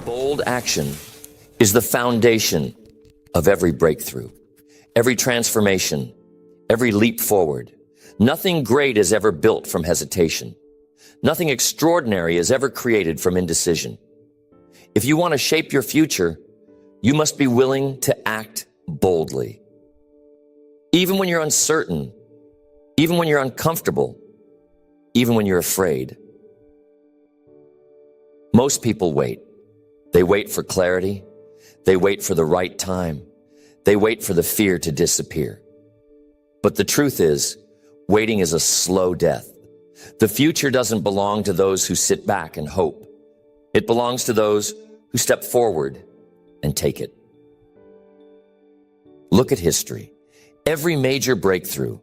Bold action is the foundation of every breakthrough, every transformation, every leap forward. Nothing great is ever built from hesitation. Nothing extraordinary is ever created from indecision. If you want to shape your future, you must be willing to act boldly. Even when you're uncertain, even when you're uncomfortable, even when you're afraid. Most people wait. They wait for clarity. They wait for the right time. They wait for the fear to disappear. But the truth is, waiting is a slow death. The future doesn't belong to those who sit back and hope. It belongs to those who step forward and take it. Look at history. Every major breakthrough,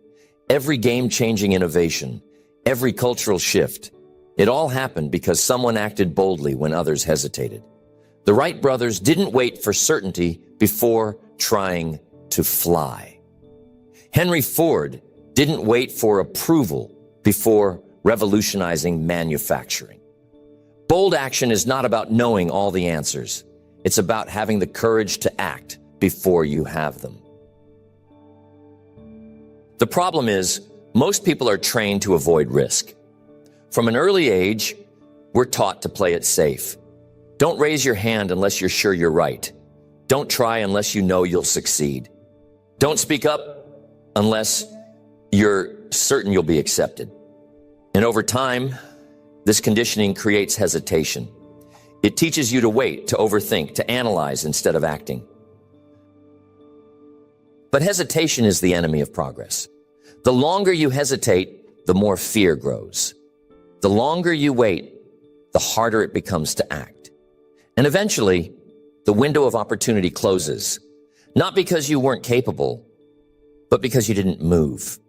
every game-changing innovation, every cultural shift, it all happened because someone acted boldly when others hesitated. The Wright brothers didn't wait for certainty before trying to fly. Henry Ford didn't wait for approval before revolutionizing manufacturing. Bold action is not about knowing all the answers. It's about having the courage to act before you have them. The problem is, most people are trained to avoid risk. From an early age, we're taught to play it safe. Don't raise your hand unless you're sure you're right. Don't try unless you know you'll succeed. Don't speak up unless you're certain you'll be accepted. And over time, this conditioning creates hesitation. It teaches you to wait, to overthink, to analyze instead of acting. But hesitation is the enemy of progress. The longer you hesitate, the more fear grows. The longer you wait, the harder it becomes to act. And eventually, the window of opportunity closes, not because you weren't capable, but because you didn't move.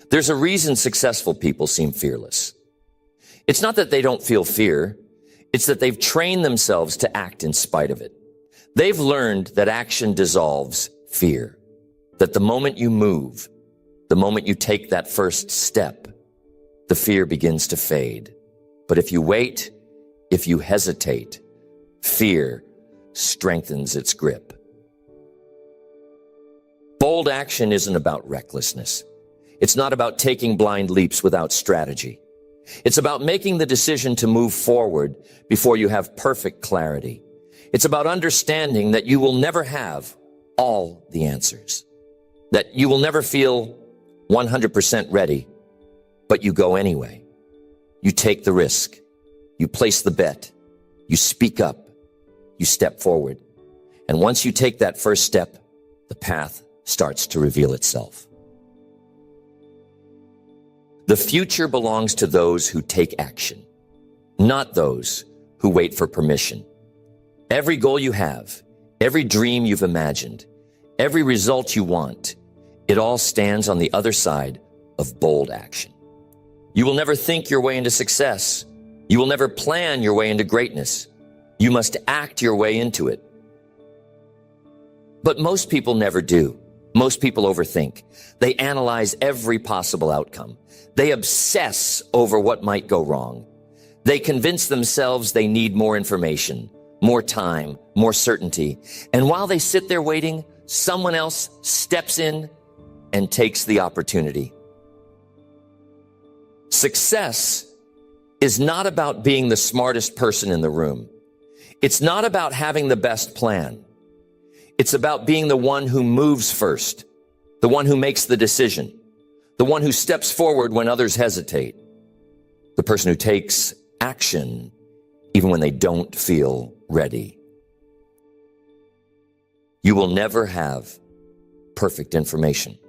There's a reason successful people seem fearless. It's not that they don't feel fear. It's that they've trained themselves to act in spite of it. They've learned that action dissolves fear, that the moment you move, the moment you take that first step, the fear begins to fade. But if you wait, if you hesitate, fear strengthens its grip. Bold action isn't about recklessness. It's not about taking blind leaps without strategy. It's about making the decision to move forward before you have perfect clarity. It's about understanding that you will never have all the answers, that you will never feel 100% ready, but you go anyway. You take the risk. You place the bet, you speak up, you step forward. And once you take that first step, the path starts to reveal itself. The future belongs to those who take action, not those who wait for permission. Every goal you have, every dream you've imagined, every result you want, it all stands on the other side of bold action. You will never think your way into success. You will never plan your way into greatness. You must act your way into it. But most people never do. Most people overthink. They analyze every possible outcome. They obsess over what might go wrong. They convince themselves they need more information, more time, more certainty. And while they sit there waiting, someone else steps in and takes the opportunity. Success is not about being the smartest person in the room. It's not about having the best plan. It's about being the one who moves first, the one who makes the decision, the one who steps forward when others hesitate, the person who takes action even when they don't feel ready. You will never have perfect information.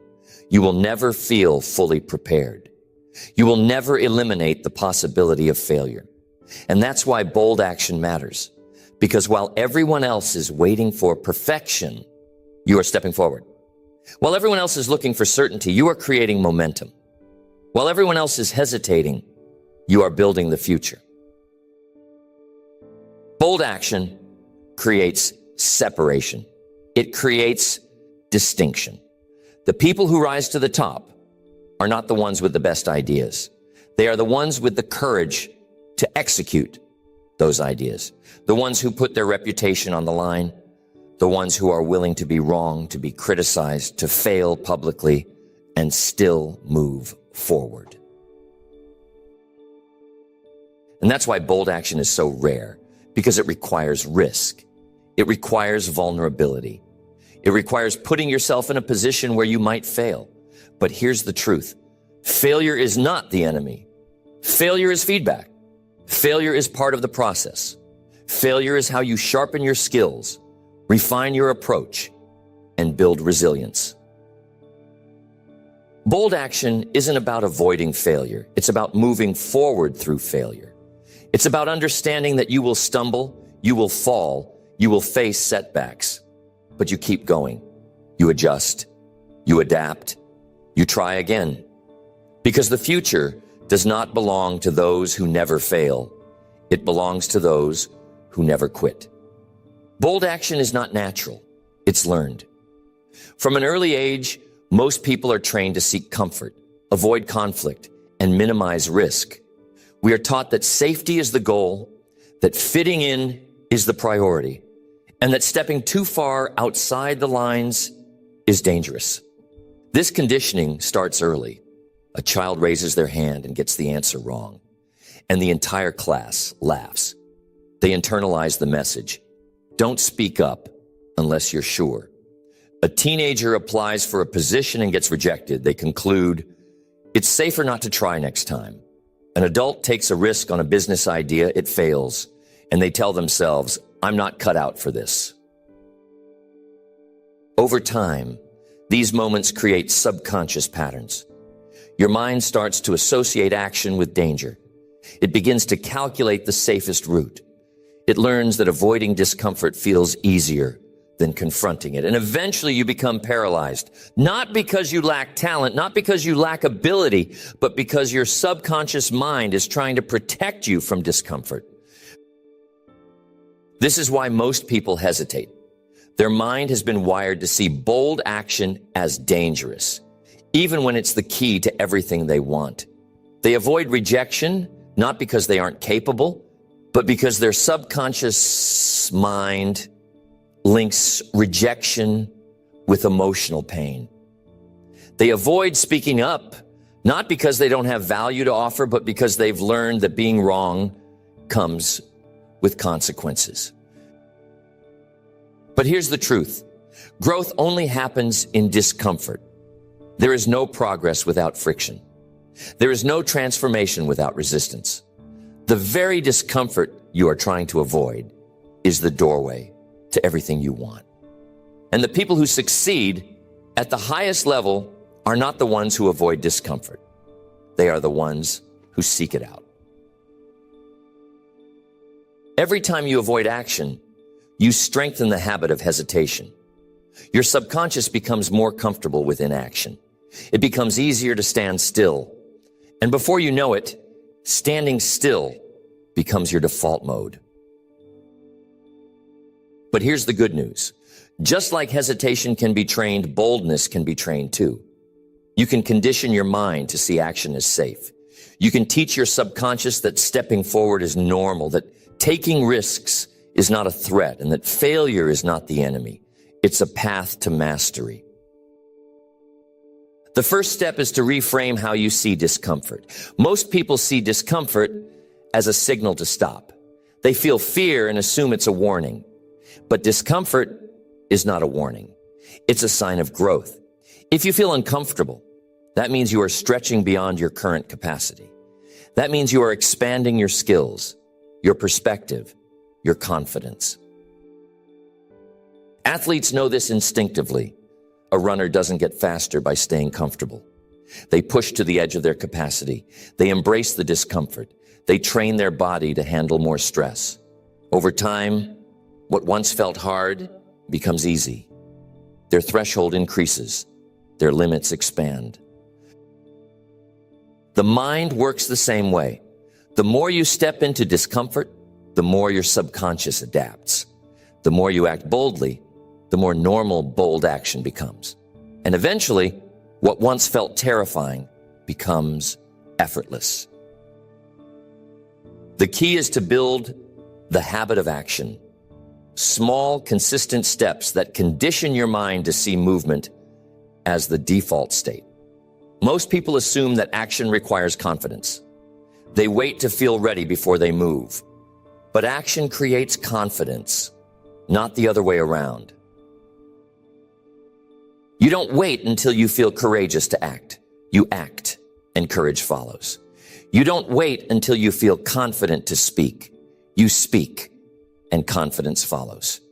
You will never feel fully prepared. You will never eliminate the possibility of failure. And that's why bold action matters. Because while everyone else is waiting for perfection, you are stepping forward. While everyone else is looking for certainty, you are creating momentum. While everyone else is hesitating, you are building the future. Bold action creates separation. It creates distinction. The people who rise to the top are not the ones with the best ideas. They are the ones with the courage to execute, those ideas. The ones who put their reputation on the line, the ones who are willing to be wrong, to be criticized, to fail publicly, and still move forward. And that's why bold action is so rare, because it requires risk. It requires vulnerability. It requires putting yourself in a position where you might fail. But here's the truth. Failure is not the enemy. Failure is feedback. Failure is part of the process. Failure is how you sharpen your skills, refine your approach, and build resilience. Bold action isn't about avoiding failure. It's about moving forward through failure. It's about understanding that you will stumble, you will fall, you will face setbacks, but you keep going. You adjust, you adapt, you try again. Because the future does not belong to those who never fail. It belongs to those who never quit. Bold action is not natural. It's learned. From an early age, most people are trained to seek comfort, avoid conflict, and minimize risk. We are taught that safety is the goal, that fitting in is the priority, and that stepping too far outside the lines is dangerous. This conditioning starts early. A child raises their hand and gets the answer wrong, and the entire class laughs. They internalize the message. Don't speak up unless you're sure. A teenager applies for a position and gets rejected. They conclude, it's safer not to try next time. An adult takes a risk on a business idea, it fails, and they tell themselves, I'm not cut out for this. Over time, these moments create subconscious patterns. Your mind starts to associate action with danger. It begins to calculate the safest route. It learns that avoiding discomfort feels easier than confronting it. And eventually you become paralyzed, not because you lack talent, not because you lack ability, but because your subconscious mind is trying to protect you from discomfort. This is why most people hesitate. Their mind has been wired to see bold action as dangerous, even when it's the key to everything they want. They avoid rejection, not because they aren't capable, but because their subconscious mind links rejection with emotional pain. They avoid speaking up, not because they don't have value to offer, but because they've learned that being wrong comes with consequences. But here's the truth. Growth only happens in discomfort. There is no progress without friction. There is no transformation without resistance. The very discomfort you are trying to avoid is the doorway to everything you want. And the people who succeed at the highest level are not the ones who avoid discomfort. They are the ones who seek it out. Every time you avoid action, you strengthen the habit of hesitation. Your subconscious becomes more comfortable with inaction. It becomes easier to stand still. And before you know it, standing still becomes your default mode. But here's the good news. Just like hesitation can be trained, boldness can be trained too. You can condition your mind to see action as safe. You can teach your subconscious that stepping forward is normal, that taking risks is not a threat, and that failure is not the enemy. It's a path to mastery. The first step is to reframe how you see discomfort. Most people see discomfort as a signal to stop. They feel fear and assume it's a warning. But discomfort is not a warning. It's a sign of growth. If you feel uncomfortable, that means you are stretching beyond your current capacity. That means you are expanding your skills, your perspective, your confidence. Athletes know this instinctively. A runner doesn't get faster by staying comfortable. They push to the edge of their capacity. They embrace the discomfort. They train their body to handle more stress. Over time, what once felt hard becomes easy. Their threshold increases. Their limits expand. The mind works the same way. The more you step into discomfort, the more your subconscious adapts. The more you act boldly, the more normal bold action becomes. And eventually, what once felt terrifying becomes effortless. The key is to build the habit of action. Small, consistent steps that condition your mind to see movement as the default state. Most people assume that action requires confidence. They wait to feel ready before they move. But action creates confidence, not the other way around. You don't wait until you feel courageous to act. You act, and courage follows. You don't wait until you feel confident to speak. You speak, and confidence follows.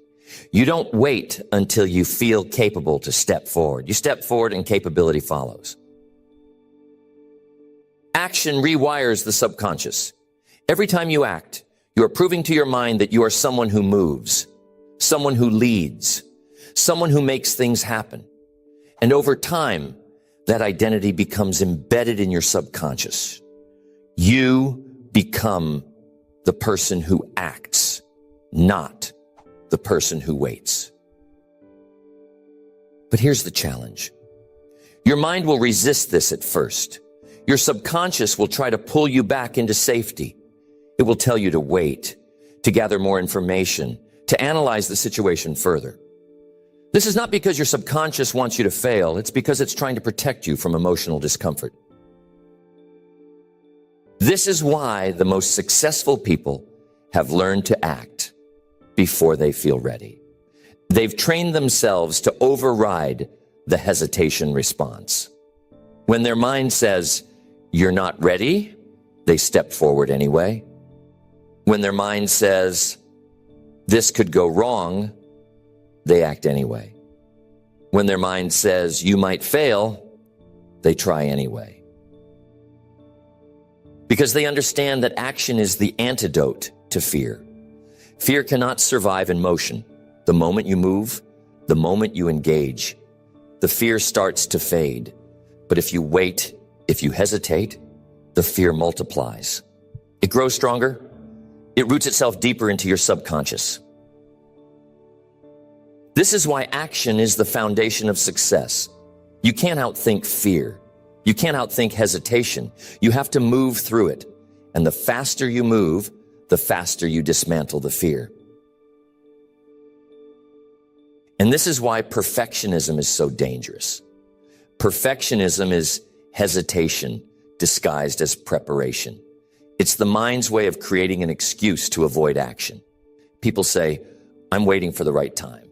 You don't wait until you feel capable to step forward. You step forward, and capability follows. Action rewires the subconscious. Every time you act, you are proving to your mind that you are someone who moves, someone who leads, someone who makes things happen. And over time, that identity becomes embedded in your subconscious. You become the person who acts, not the person who waits. But here's the challenge. Your mind will resist this at first. Your subconscious will try to pull you back into safety. It will tell you to wait, to gather more information, to analyze the situation further. This is not because your subconscious wants you to fail. It's because it's trying to protect you from emotional discomfort. This is why the most successful people have learned to act before they feel ready. They've trained themselves to override the hesitation response. When their mind says, "You're not ready," they step forward anyway. When their mind says, "This could go wrong," they act anyway. When their mind says, "You might fail," they try anyway. Because they understand that action is the antidote to fear. Fear cannot survive in motion. The moment you move, the moment you engage, the fear starts to fade. But if you wait, if you hesitate, the fear multiplies. It grows stronger. It roots itself deeper into your subconscious. This is why action is the foundation of success. You can't outthink fear. You can't outthink hesitation. You have to move through it. And the faster you move, the faster you dismantle the fear. And this is why perfectionism is so dangerous. Perfectionism is hesitation disguised as preparation. It's the mind's way of creating an excuse to avoid action. People say, "I'm waiting for the right time.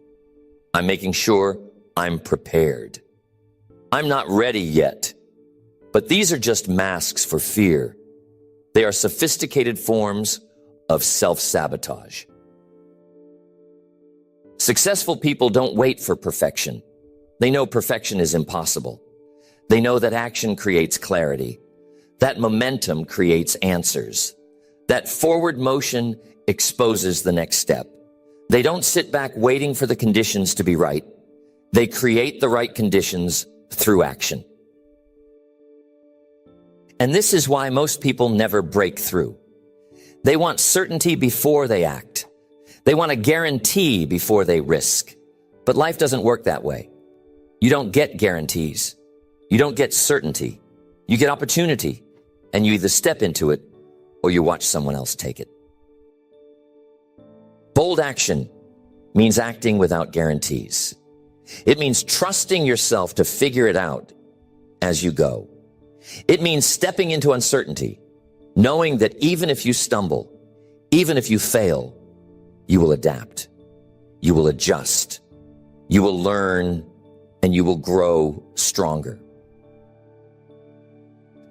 I'm making sure I'm prepared. I'm not ready yet." But these are just masks for fear. They are sophisticated forms of self-sabotage. Successful people don't wait for perfection. They know perfection is impossible. They know that action creates clarity. That momentum creates answers. That forward motion exposes the next step. They don't sit back waiting for the conditions to be right. They create the right conditions through action. And this is why most people never break through. They want certainty before they act. They want a guarantee before they risk. But life doesn't work that way. You don't get guarantees. You don't get certainty. You get opportunity, and you either step into it or you watch someone else take it. Bold action means acting without guarantees. It means trusting yourself to figure it out as you go. It means stepping into uncertainty, knowing that even if you stumble, even if you fail, you will adapt, you will adjust, you will learn, and you will grow stronger.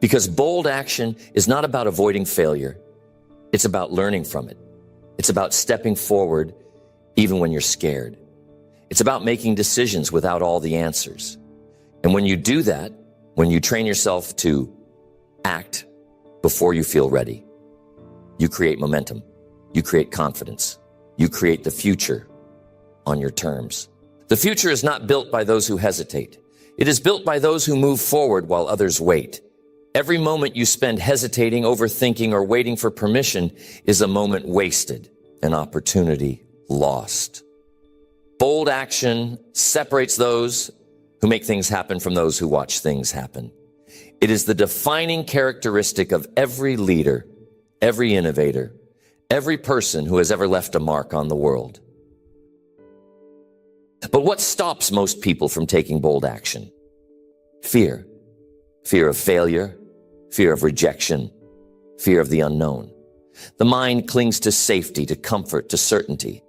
Because bold action is not about avoiding failure. It's about learning from it. It's about stepping forward even when you're scared. It's about making decisions without all the answers. And when you do that, when you train yourself to act before you feel ready, you create momentum, you create confidence, you create the future on your terms. The future is not built by those who hesitate. It is built by those who move forward while others wait. Every moment you spend hesitating, overthinking, or waiting for permission is a moment wasted, an opportunity lost. Bold action separates those who make things happen from those who watch things happen. It is the defining characteristic of every leader, every innovator, Every person who has ever left a mark on the world. But what stops most people from taking bold action? Fear. Fear of failure, fear of rejection, fear of the unknown. The mind clings to safety, to comfort, to certainty.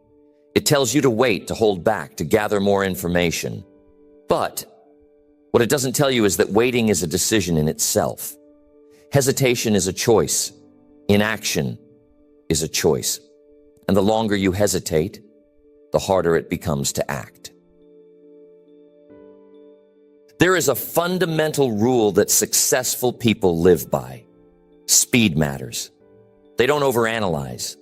It tells you to wait, to hold back, to gather more information. But what it doesn't tell you is that waiting is a decision in itself. Hesitation is a choice. Inaction is a choice. And the longer you hesitate, the harder it becomes to act. There is a fundamental rule that successful people live by. Speed matters. They don't overanalyze.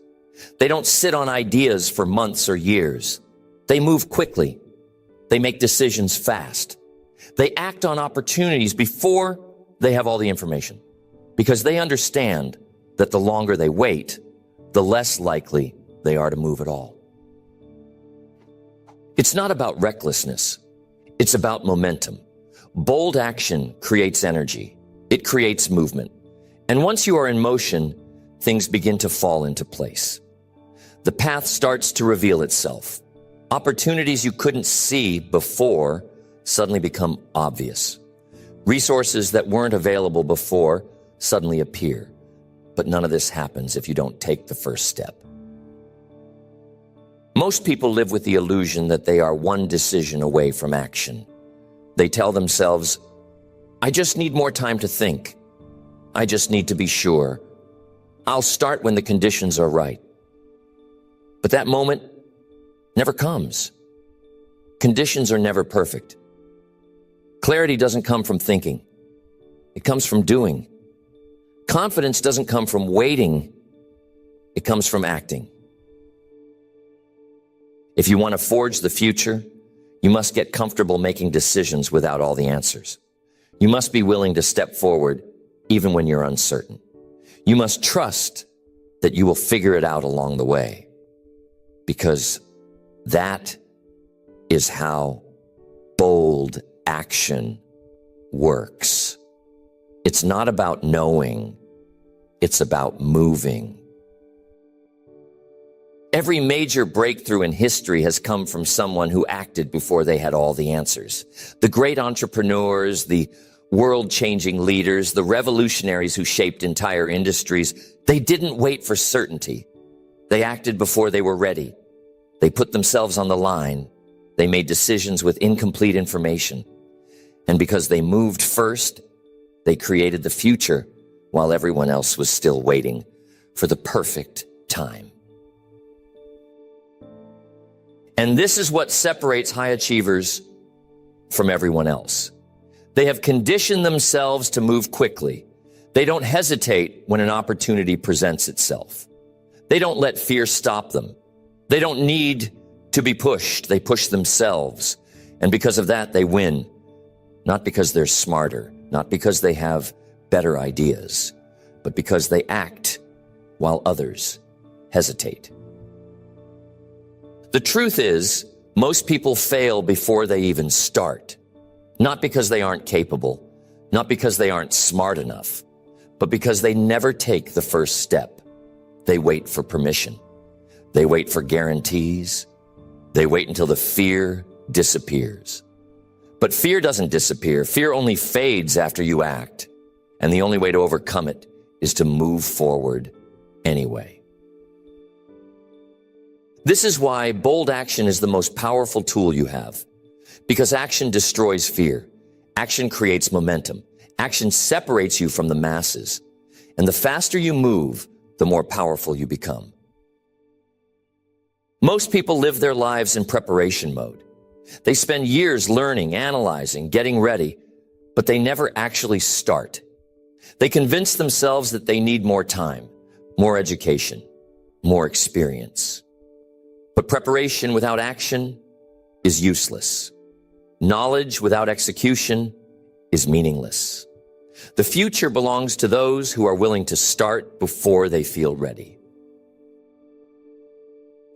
They don't sit on ideas for months or years. They move quickly. They make decisions fast. They act on opportunities before they have all the information, because they understand that the longer they wait, the less likely they are to move at all. It's not about recklessness. It's about momentum. Bold action creates energy. It creates movement. And once you are in motion, things begin to fall into place. The path starts to reveal itself. Opportunities you couldn't see before suddenly become obvious. Resources that weren't available before suddenly appear. But none of this happens if you don't take the first step. Most people live with the illusion that they are one decision away from action. They tell themselves, I just need more time to think. I just need to be sure. I'll start when the conditions are right. But that moment never comes. Conditions are never perfect. Clarity doesn't come from thinking. It comes from doing. Confidence doesn't come from waiting. It comes from acting. If you want to forge the future, you must get comfortable making decisions without all the answers. You must be willing to step forward even when you're uncertain. You must trust that you will figure it out along the way, because that is how bold action works. It's not about knowing, it's about moving. Every major breakthrough in history has come from someone who acted before they had all the answers. The great entrepreneurs, the world-changing leaders, the revolutionaries who shaped entire industries, they didn't wait for certainty. They acted before they were ready. They put themselves on the line. They made decisions with incomplete information. And because they moved first, they created the future while everyone else was still waiting for the perfect time. And this is what separates high achievers from everyone else. They have conditioned themselves to move quickly. They don't hesitate when an opportunity presents itself. They don't let fear stop them. They don't need to be pushed. They push themselves. And because of that, they win. Not because they're smarter, not because they have better ideas, but because they act while others hesitate. The truth is, most people fail before they even start. Not because they aren't capable, not because they aren't smart enough, but because they never take the first step. They wait for permission. They wait for guarantees. They wait until the fear disappears. But fear doesn't disappear. Fear only fades after you act. And the only way to overcome it is to move forward anyway. This is why bold action is the most powerful tool you have. Because action destroys fear. Action creates momentum. Action separates you from the masses. And the faster you move, the more powerful you become. Most people live their lives in preparation mode. They spend years learning, analyzing, getting ready, but they never actually start. They convince themselves that they need more time, more education, more experience. But preparation without action is useless. Knowledge without execution is meaningless. The future belongs to those who are willing to start before they feel ready.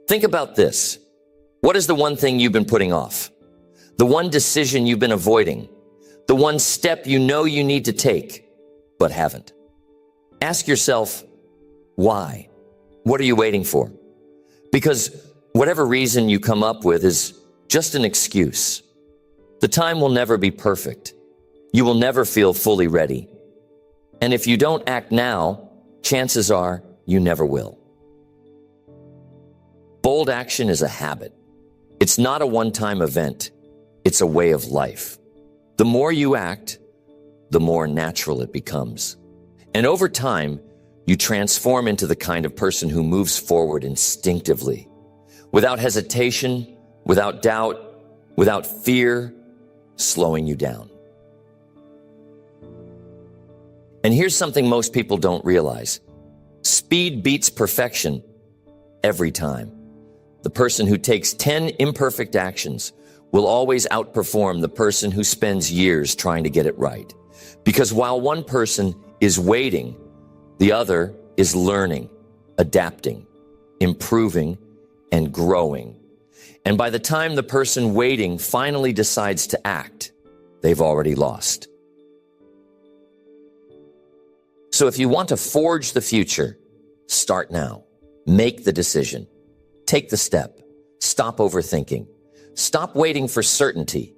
Think about this. What is the one thing you've been putting off? The one decision you've been avoiding? The one step you know you need to take, but haven't? Ask yourself, why? What are you waiting for? Because whatever reason you come up with is just an excuse. The time will never be perfect. You will never feel fully ready. And if you don't act now, chances are you never will. Bold action is a habit. It's not a one-time event. It's a way of life. The more you act, the more natural it becomes. And over time, you transform into the kind of person who moves forward instinctively, without hesitation, without doubt, without fear slowing you down. And here's something most people don't realize. Speed beats perfection every time. The person who takes 10 imperfect actions will always outperform the person who spends years trying to get it right. Because while one person is waiting, the other is learning, adapting, improving, and growing. And by the time the person waiting finally decides to act, they've already lost. So if you want to forge the future, start now. Make the decision. Take the step. Stop overthinking. Stop waiting for certainty.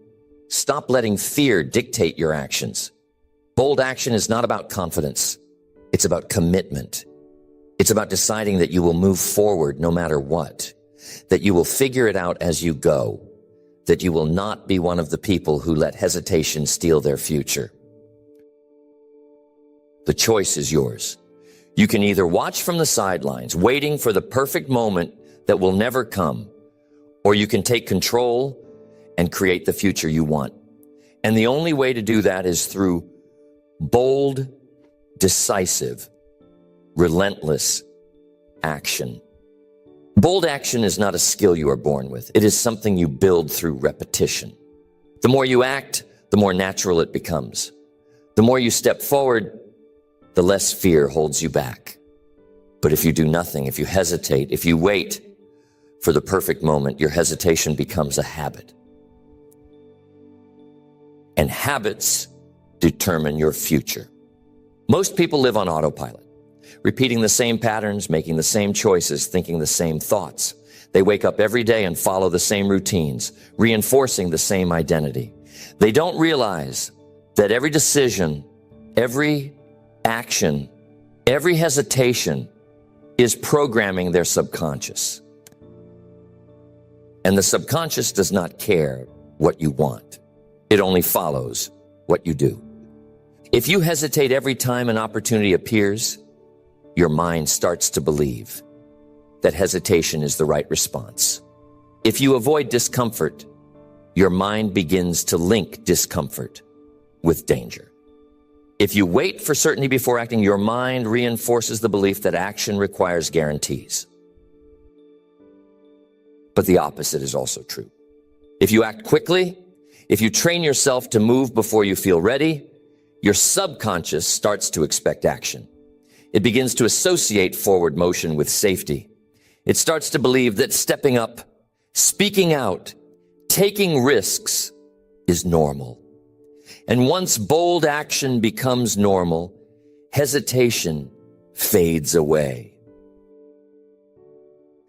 Stop letting fear dictate your actions. Bold action is not about confidence. It's about commitment. It's about deciding that you will move forward no matter what, that you will figure it out as you go, that you will not be one of the people who let hesitation steal their future. The choice is yours. You can either watch from the sidelines, waiting for the perfect moment that will never come, or you can take control and create the future you want. And the only way to do that is through bold, decisive, relentless action. Bold action is not a skill you are born with. It is something you build through repetition. The more you act, the more natural it becomes. The more you step forward, the less fear holds you back. But if you do nothing, if you hesitate, if you wait for the perfect moment, your hesitation becomes a habit. And habits determine your future. Most people live on autopilot, repeating the same patterns, making the same choices, thinking the same thoughts. They wake up every day and follow the same routines, reinforcing the same identity. They don't realize that every decision, every action, every hesitation is programming their subconscious. And the subconscious does not care what you want. It only follows what you do. If you hesitate every time an opportunity appears, your mind starts to believe that hesitation is the right response. If you avoid discomfort, your mind begins to link discomfort with danger. If you wait for certainty before acting, your mind reinforces the belief that action requires guarantees. But the opposite is also true. If you act quickly, if you train yourself to move before you feel ready, your subconscious starts to expect action. It begins to associate forward motion with safety. It starts to believe that stepping up, speaking out, taking risks is normal. And once bold action becomes normal, hesitation fades away.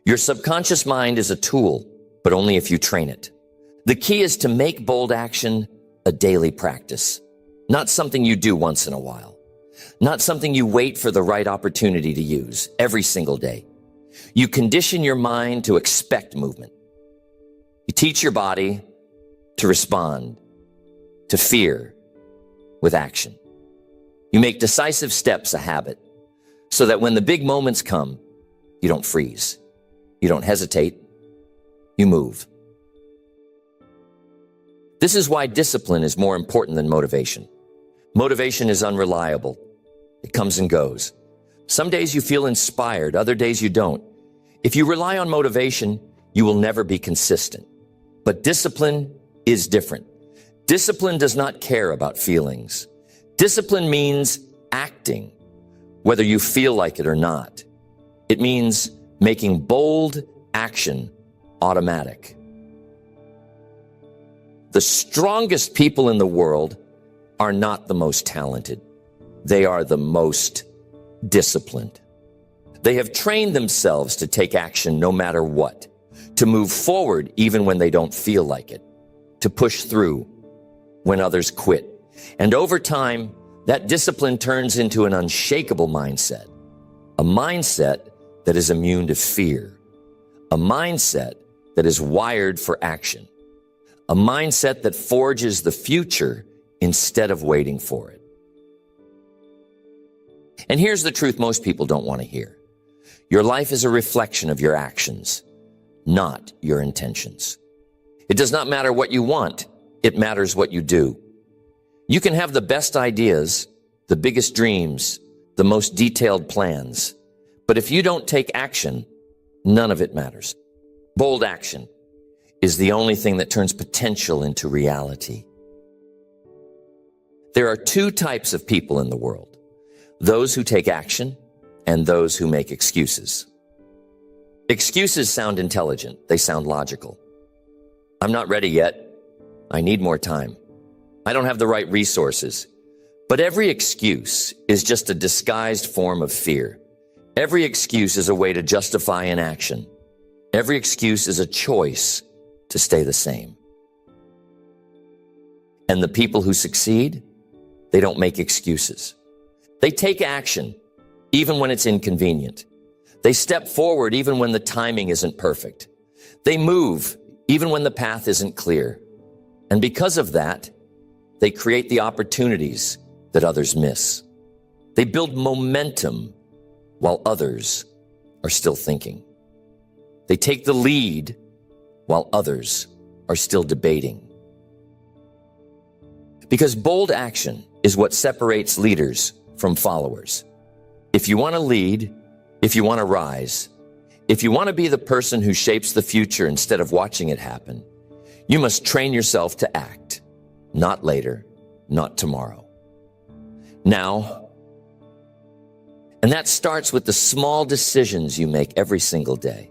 Your subconscious mind is a tool, but only if you train it. The key is to make bold action a daily practice, not something you do once in a while, not something you wait for the right opportunity to use every single day. You condition your mind to expect movement. You teach your body to respond to fear with action. You make decisive steps a habit so that when the big moments come, you don't freeze. You don't hesitate. You move. This is why discipline is more important than motivation. Motivation is unreliable. It comes and goes. Some days you feel inspired, other days you don't. If you rely on motivation, you will never be consistent. But discipline is different. Discipline does not care about feelings. Discipline means acting, whether you feel like it or not. It means making bold action automatic. The strongest people in the world are not the most talented. They are the most disciplined. They have trained themselves to take action no matter what, to move forward even when they don't feel like it, to push through when others quit. And over time, that discipline turns into an unshakable mindset, a mindset that is immune to fear, a mindset that is wired for action, a mindset that forges the future instead of waiting for it. And here's the truth most people don't want to hear. Your life is a reflection of your actions, not your intentions. It does not matter what you want. It matters what you do. You can have the best ideas, the biggest dreams, the most detailed plans, but if you don't take action, none of it matters. Bold action is the only thing that turns potential into reality. There are two types of people in the world: those who take action and those who make excuses. Excuses sound intelligent. They sound logical. I'm not ready yet. I need more time. I don't have the right resources. But every excuse is just a disguised form of fear. Every excuse is a way to justify inaction. Every excuse is a choice to stay the same. And the people who succeed, they don't make excuses. They take action, even when it's inconvenient. They step forward, even when the timing isn't perfect. They move, even when the path isn't clear. And because of that, they create the opportunities that others miss. They build momentum while others are still thinking. They take the lead while others are still debating. Because bold action is what separates leaders from followers. If you want to lead, if you want to rise, if you want to be the person who shapes the future instead of watching it happen, you must train yourself to act, not later, not tomorrow. Now, and that starts with the small decisions you make every single day.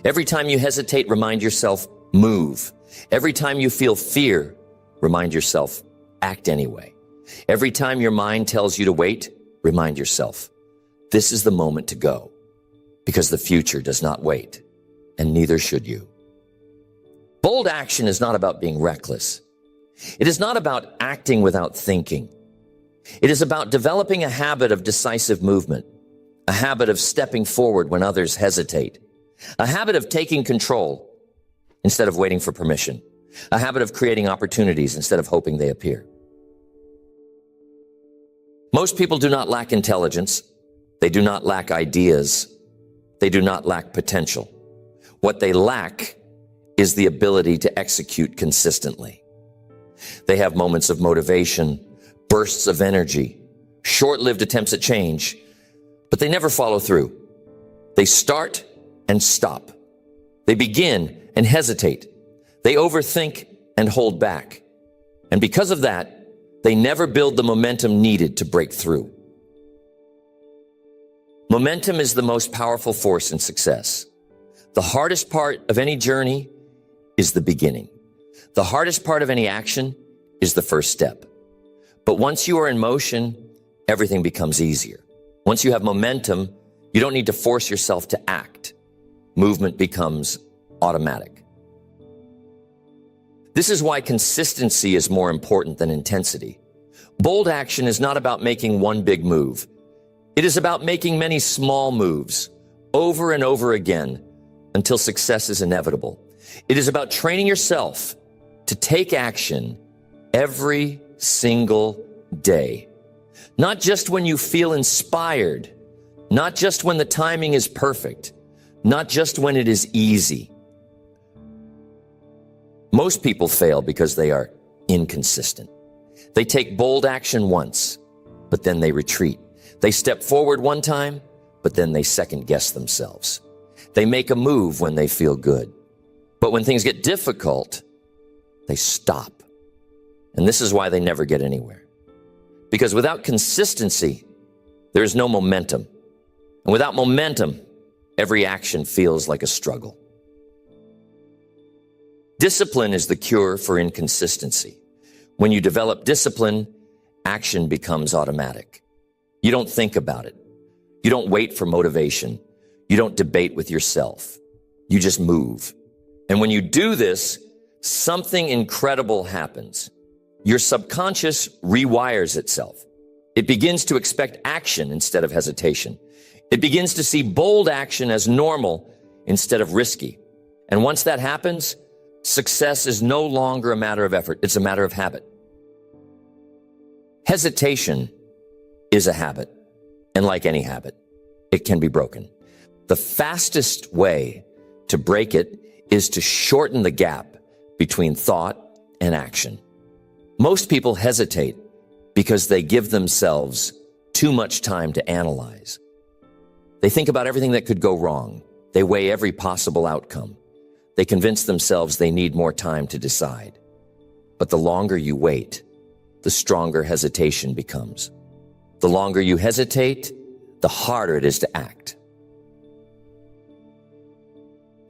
Every time you hesitate, remind yourself, move. Every time you feel fear, remind yourself, act anyway. Every time your mind tells you to wait, remind yourself, this is the moment to go, because the future does not wait, and neither should you. Bold action is not about being reckless. It is not about acting without thinking. It is about developing a habit of decisive movement, a habit of stepping forward when others hesitate, a habit of taking control instead of waiting for permission, a habit of creating opportunities instead of hoping they appear. Most people do not lack intelligence. They do not lack ideas. They do not lack potential. What they lack is the ability to execute consistently. They have moments of motivation, bursts of energy, short-lived attempts at change, but they never follow through. They start and stop. They begin and hesitate. They overthink and hold back. And because of that, they never build the momentum needed to break through. Momentum is the most powerful force in success. The hardest part of any journey is the beginning. The hardest part of any action is the first step. But once you are in motion, everything becomes easier. Once you have momentum, you don't need to force yourself to act. Movement becomes automatic. This is why consistency is more important than intensity. Bold action is not about making one big move. It is about making many small moves over and over again until success is inevitable. It is about training yourself to take action every single day. Not just when you feel inspired, not just when the timing is perfect, not just when it is easy. Most people fail because they are inconsistent. They take bold action once, but then they retreat. They step forward one time, but then they second guess themselves. They make a move when they feel good. But when things get difficult, they stop. And this is why they never get anywhere. Because without consistency, there is no momentum. And without momentum, every action feels like a struggle. Discipline is the cure for inconsistency. When you develop discipline, action becomes automatic. You don't think about it. You don't wait for motivation. You don't debate with yourself. You just move. And when you do this, something incredible happens. Your subconscious rewires itself. It begins to expect action instead of hesitation. It begins to see bold action as normal instead of risky. And once that happens, success is no longer a matter of effort. It's a matter of habit. Hesitation is a habit. And like any habit, it can be broken. The fastest way to break it is to shorten the gap between thought and action. Most people hesitate because they give themselves too much time to analyze. They think about everything that could go wrong. They weigh every possible outcome. They convince themselves they need more time to decide. But the longer you wait, the stronger hesitation becomes. The longer you hesitate, the harder it is to act.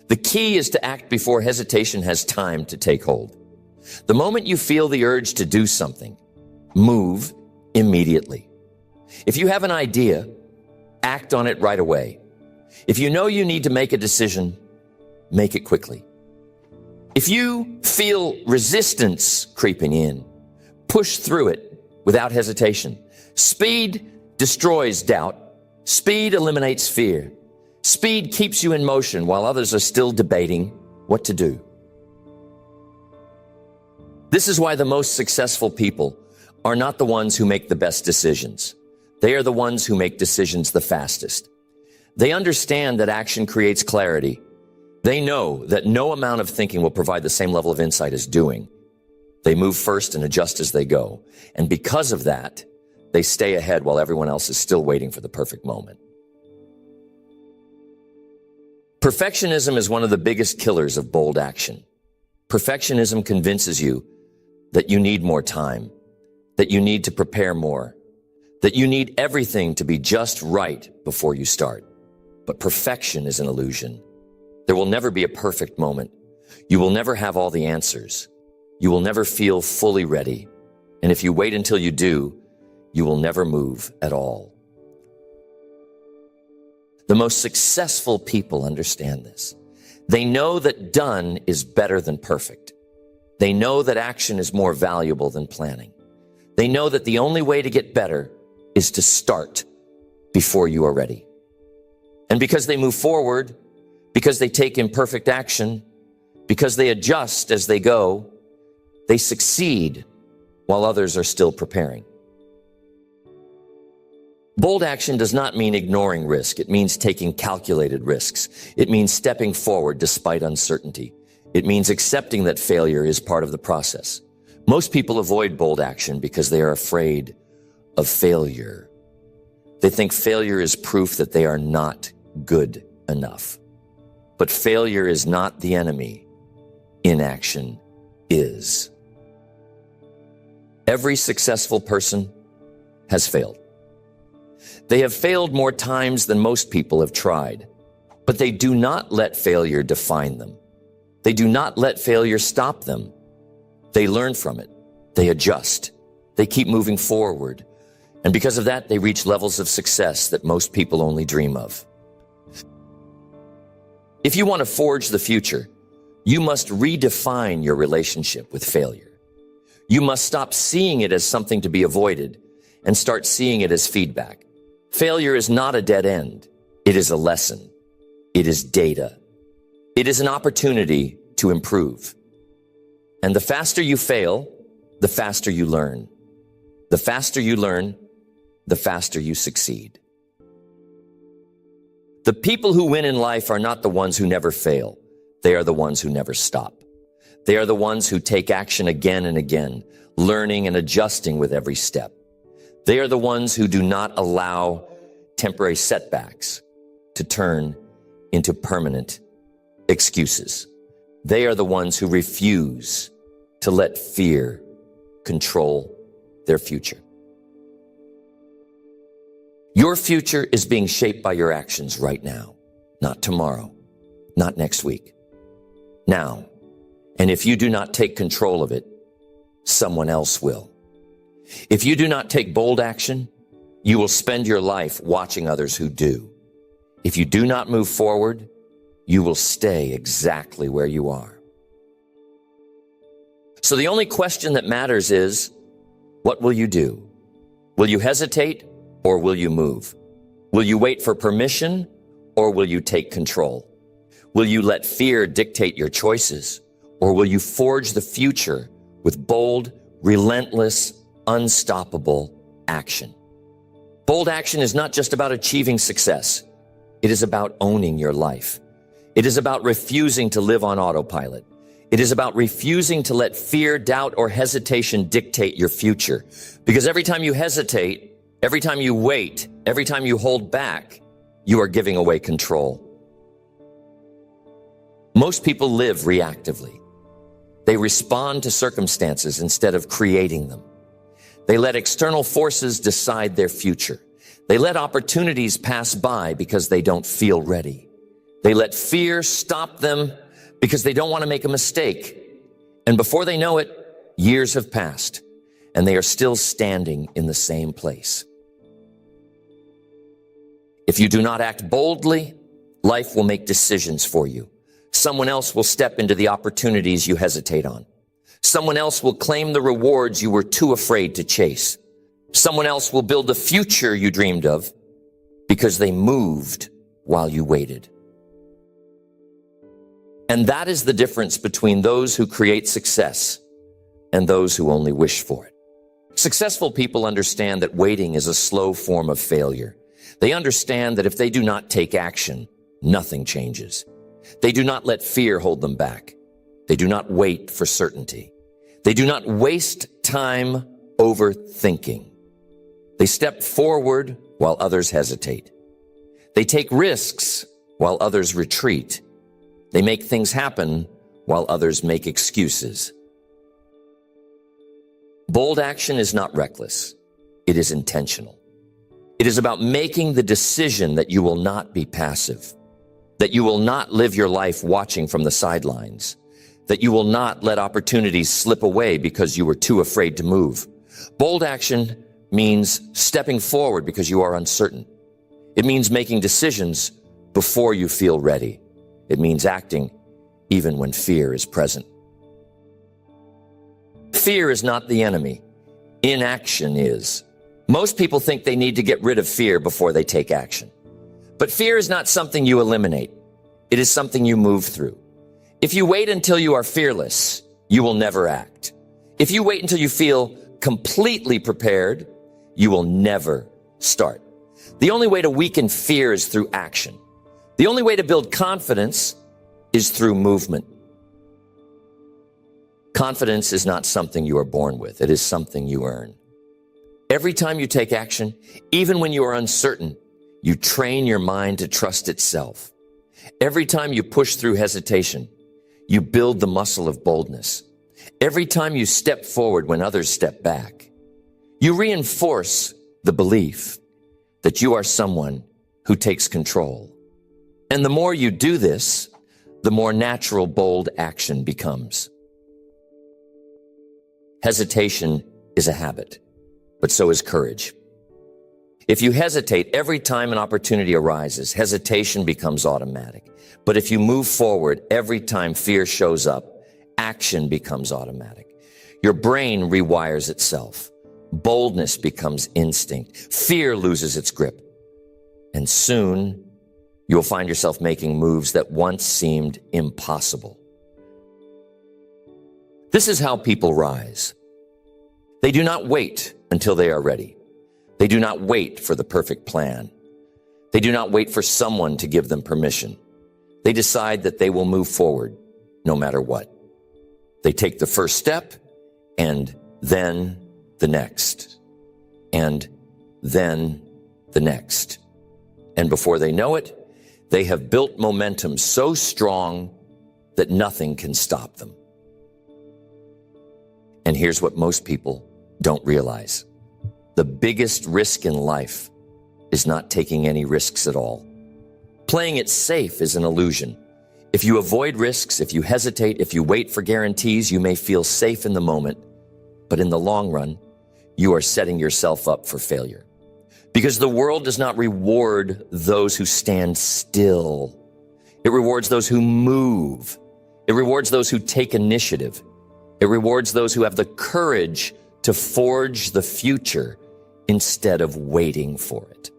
The key is to act before hesitation has time to take hold. The moment you feel the urge to do something, move immediately. If you have an idea, act on it right away. If you know you need to make a decision, make it quickly. If you feel resistance creeping in, push through it without hesitation. Speed destroys doubt. Speed eliminates fear. Speed keeps you in motion while others are still debating what to do. This is why the most successful people are not the ones who make the best decisions. They are the ones who make decisions the fastest. They understand that action creates clarity. They know that no amount of thinking will provide the same level of insight as doing. They move first and adjust as they go. And because of that, they stay ahead while everyone else is still waiting for the perfect moment. Perfectionism is one of the biggest killers of bold action. Perfectionism convinces you that you need more time, that you need to prepare more, that you need everything to be just right before you start. But perfection is an illusion. There will never be a perfect moment. You will never have all the answers. You will never feel fully ready. And if you wait until you do, you will never move at all. The most successful people understand this. They know that done is better than perfect. They know that action is more valuable than planning. They know that the only way to get better is to start before you are ready. And because they move forward, because they take imperfect action, because they adjust as they go, they succeed while others are still preparing. Bold action does not mean ignoring risk. It means taking calculated risks. It means stepping forward despite uncertainty. It means accepting that failure is part of the process. Most people avoid bold action because they are afraid of failure. They think failure is proof that they are not good enough. But failure is not the enemy. Inaction is. Every successful person has failed. They have failed more times than most people have tried, but they do not let failure define them. They do not let failure stop them. They learn from it. They adjust. They keep moving forward. And because of that, they reach levels of success that most people only dream of. If you want to forge the future, you must redefine your relationship with failure. You must stop seeing it as something to be avoided and start seeing it as feedback. Failure is not a dead end. It is a lesson. It is data. It is an opportunity to improve. And the faster you fail, the faster you learn. The faster you learn, the faster you succeed. The people who win in life are not the ones who never fail. They are the ones who never stop. They are the ones who take action again and again, learning and adjusting with every step. They are the ones who do not allow temporary setbacks to turn into permanent excuses. They are the ones who refuse to let fear control their future. Your future is being shaped by your actions right now, not tomorrow, not next week. Now, and if you do not take control of it, someone else will. If you do not take bold action, You will spend your life watching others who do. If you do not move forward, you will stay exactly where you are. So the only question that matters is, what will you do? Will you hesitate or will you move? Will you wait for permission or will you take control? Will you let fear dictate your choices or will you forge the future with bold, relentless, unstoppable action? Bold action is not just about achieving success. It is about owning your life. It is about refusing to live on autopilot. It is about refusing to let fear, doubt, or hesitation dictate your future. Because every time you hesitate, every time you wait, every time you hold back, you are giving away control. Most people live reactively. They respond to circumstances instead of creating them. They let external forces decide their future. They let opportunities pass by because they don't feel ready. They let fear stop them because they don't want to make a mistake. And before they know it, years have passed, and they are still standing in the same place. If you do not act boldly, life will make decisions for you. Someone else will step into the opportunities you hesitate on. Someone else will claim the rewards you were too afraid to chase. Someone else will build the future you dreamed of because they moved while you waited. And that is the difference between those who create success and those who only wish for it. Successful people understand that waiting is a slow form of failure. They understand that if they do not take action, nothing changes. They do not let fear hold them back. They do not wait for certainty. They do not waste time overthinking. They step forward while others hesitate. They take risks while others retreat. They make things happen while others make excuses. Bold action is not reckless. It is intentional. It is about making the decision that you will not be passive, that you will not live your life watching from the sidelines, that you will not let opportunities slip away because you were too afraid to move. Bold action means stepping forward because you are uncertain. It means making decisions before you feel ready. It means acting even when fear is present. Fear is not the enemy. Inaction is. Most people think they need to get rid of fear before they take action. But fear is not something you eliminate. It is something you move through. If you wait until you are fearless, you will never act. If you wait until you feel completely prepared, you will never start. The only way to weaken fear is through action. The only way to build confidence is through movement. Confidence is not something you are born with. It is something you earn. Every time you take action, even when you are uncertain, you train your mind to trust itself. Every time you push through hesitation, you build the muscle of boldness. Every time you step forward when others step back, you reinforce the belief that you are someone who takes control. And the more you do this, the more natural bold action becomes. Hesitation is a habit, but so is courage. If you hesitate every time an opportunity arises, hesitation becomes automatic. But if you move forward every time fear shows up, action becomes automatic. Your brain rewires itself. Boldness becomes instinct. Fear loses its grip. And soon, you'll find yourself making moves that once seemed impossible. This is how people rise. They do not wait until they are ready. They do not wait for the perfect plan. They do not wait for someone to give them permission. They decide that they will move forward no matter what. They take the first step and then the next and then the next. And before they know it, they have built momentum so strong that nothing can stop them. And here's what most people don't realize. The biggest risk in life is not taking any risks at all. Playing it safe is an illusion. If you avoid risks, if you hesitate, if you wait for guarantees, you may feel safe in the moment, but in the long run, you are setting yourself up for failure. Because the world does not reward those who stand still. It rewards those who move. It rewards those who take initiative. It rewards those who have the courage to forge the future instead of waiting for it.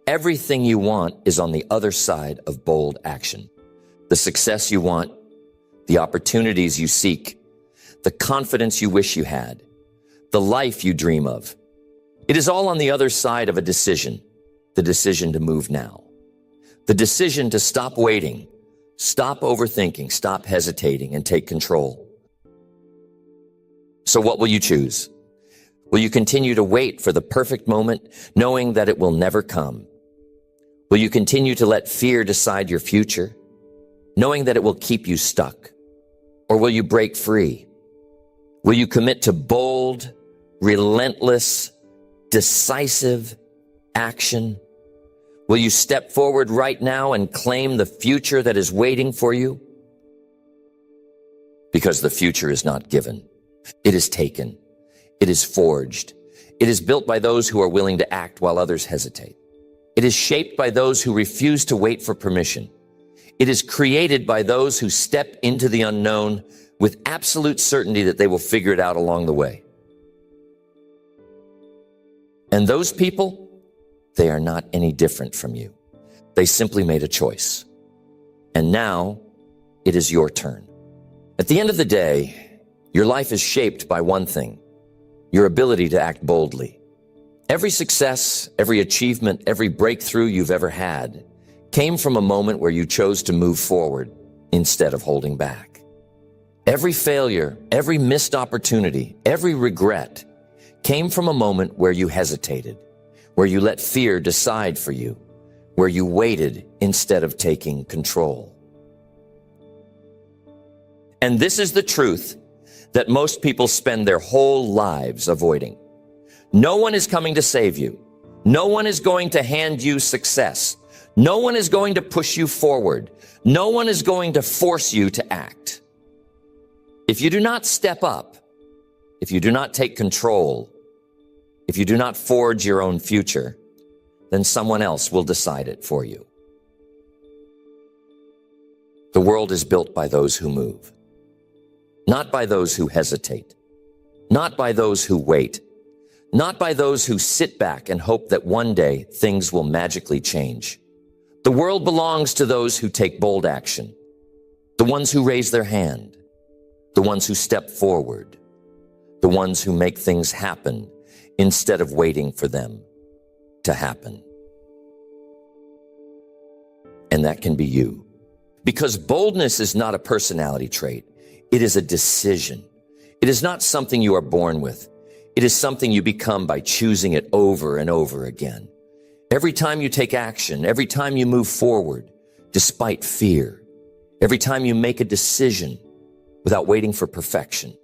Everything you want is on the other side of bold action. The success you want, the opportunities you seek, the confidence you wish you had, the life you dream of. It is all on the other side of a decision, the decision to move now. The decision to stop waiting, stop overthinking, stop hesitating, and take control. So what will you choose? Will you continue to wait for the perfect moment, knowing that it will never come? Will you continue to let fear decide your future, knowing that it will keep you stuck? Or will you break free? Will you commit to bold, relentless, decisive action? Will you step forward right now and claim the future that is waiting for you? Because the future is not given. It is taken. It is forged. It is built by those who are willing to act while others hesitate. It is shaped by those who refuse to wait for permission. It is created by those who step into the unknown with absolute certainty that they will figure it out along the way. And those people, they are not any different from you. They simply made a choice. And now it is your turn. At the end of the day, your life is shaped by one thing: your ability to act boldly. Every success, every achievement, every breakthrough you've ever had came from a moment where you chose to move forward instead of holding back. Every failure, every missed opportunity, every regret came from a moment where you hesitated, where you let fear decide for you, where you waited instead of taking control. And this is the truth that most people spend their whole lives avoiding. No one is coming to save you. No one is going to hand you success. No one is going to push you forward. No one is going to force you to act. If you do not step up, if you do not take control, if you do not forge your own future, then someone else will decide it for you. The world is built by those who move, not by those who hesitate, not by those who wait, not by those who sit back and hope that one day things will magically change. The world belongs to those who take bold action, the ones who raise their hand, the ones who step forward, the ones who make things happen instead of waiting for them to happen. And that can be you. Because boldness is not a personality trait. It is a decision. It is not something you are born with. It is something you become by choosing it over and over again. Every time you take action, every time you move forward, despite fear, every time you make a decision without waiting for perfection,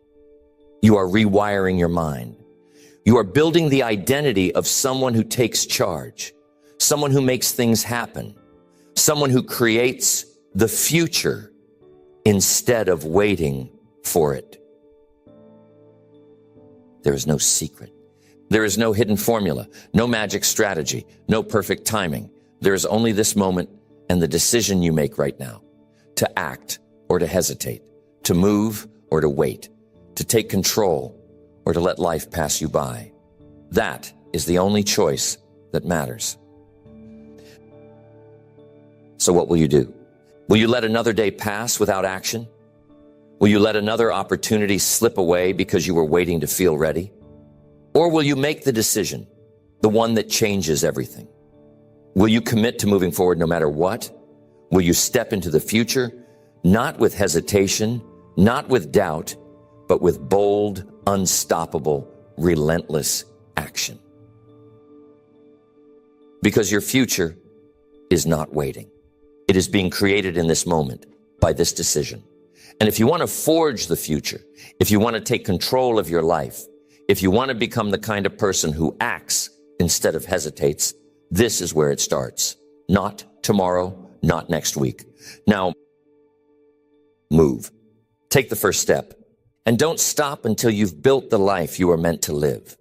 you are rewiring your mind. You are building the identity of someone who takes charge, someone who makes things happen, someone who creates the future instead of waiting for it. There is no secret. There is no hidden formula, no magic strategy, no perfect timing. There is only this moment and the decision you make right now to act or to hesitate, to move or to wait, to take control or to let life pass you by. That is the only choice that matters. So what will you do? Will you let another day pass without action? Will you let another opportunity slip away because you were waiting to feel ready? Or will you make the decision, the one that changes everything? Will you commit to moving forward no matter what? Will you step into the future, not with hesitation, not with doubt, but with bold, unstoppable, relentless action? Because your future is not waiting. It is being created in this moment by this decision. And if you want to forge the future, if you want to take control of your life, if you want to become the kind of person who acts instead of hesitates, this is where it starts. Not tomorrow, not next week. Now, move. Take the first step. And don't stop until you've built the life you are meant to live.